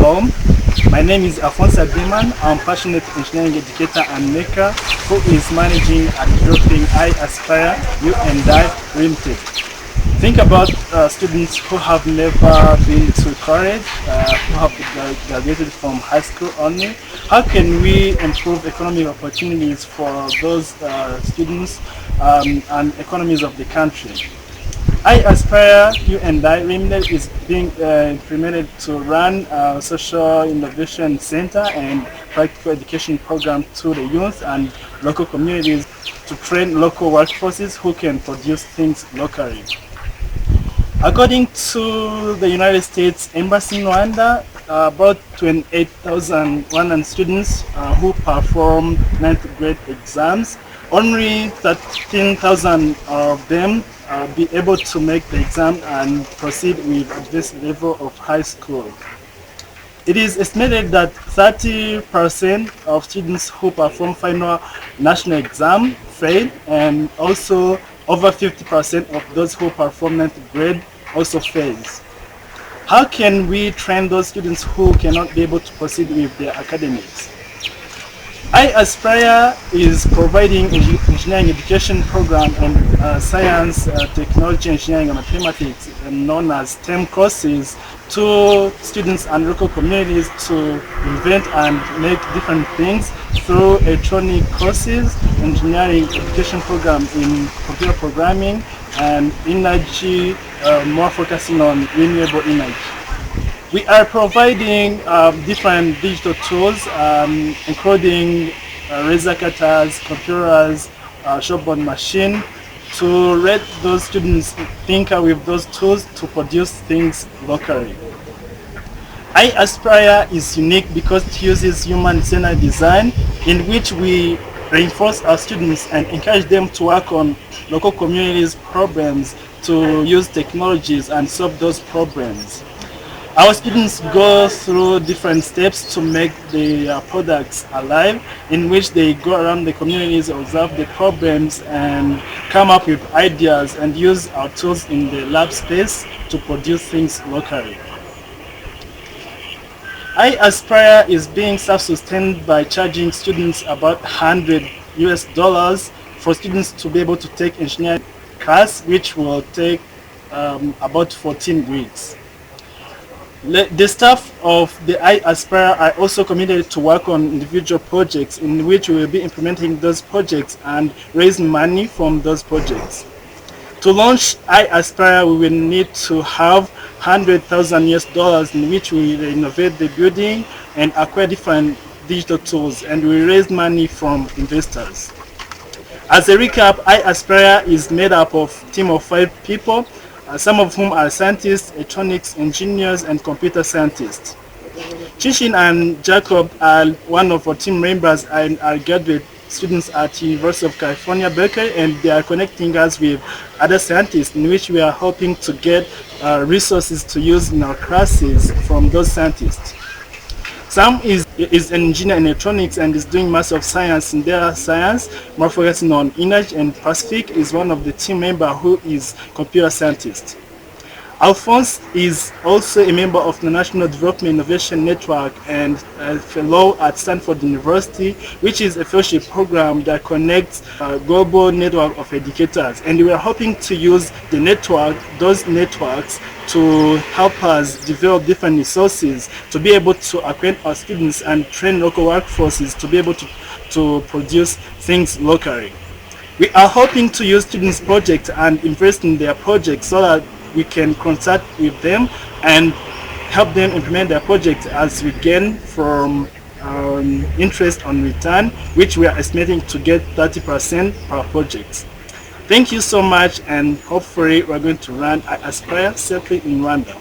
Hello, my name is Alphonse Abiman. I'm a passionate engineering educator and maker who is managing and developing iAspire You and I Limited. Think about students who have never been to college, who have graduated from high school only. How can we improve economic opportunities for those students and economies of the country? iAspire You and I Limited is being implemented to run a social innovation center and practical education program to the youth and local communities to train local workforces who can produce things locally. According to the United States Embassy in Rwanda, about 28,100 students who perform 9th grade exams, only 13,000 of them be able to make the exam and proceed with this level of high school. It is estimated that 30% of students who perform final national exam fail, and also over 50% of those who perform 9th grade also fails. How can we train those students who cannot be able to proceed with their academics? iAspire is providing engineering education program and science, technology, engineering and mathematics, known as STEM courses, to students and local communities to invent and make different things through electronic courses, engineering education program in computer programming, and energy, more focusing on renewable energy. We are providing different digital tools, including razor cutters, computers, shopboard machine, to let those students tinker with those tools to produce things locally. iAspire is unique because it uses human-centered design, in which we reinforce our students and encourage them to work on local communities' problems, to use technologies and solve those problems. Our students go through different steps to make the products alive, in which they go around the communities, observe the problems, and come up with ideas and use our tools in the lab space to produce things locally. iAspire is being self-sustained by charging students about $100 for students to be able to take engineering class, which will take about 14 weeks. The staff of the iAspire are also committed to work on individual projects, in which we will be implementing those projects and raise money from those projects. To launch iAspire, we will need to have $100,000 in which we will renovate the building and acquire different digital tools, and we raise money from investors. As a recap, iAspire is made up of a team of 5 people, some of whom are scientists, electronics engineers, and computer scientists. Chinchin and Jacob are one of our team members and are graduate students at University of California, Berkeley, and they are connecting us with other scientists, in which we are hoping to get resources to use in our classes from those scientists. Sam is an engineer in electronics and is doing Master of Science in data science, more focusing on energy, and Pacific is one of the team members who is computer scientist. Alphonse is also a member of the National Development Innovation Network and a fellow at Stanford University, which is a fellowship program that connects a global network of educators. And we are hoping to use the network, those networks, to help us develop different resources to be able to acquaint our students and train local workforces to be able to produce things locally. We are hoping to use students' projects and invest in their projects so that we can consult with them and help them implement their projects as we gain from interest on return, which we are estimating to get 30% per project. Thank you so much, and hopefully we're going to run iAspire safely in Rwanda.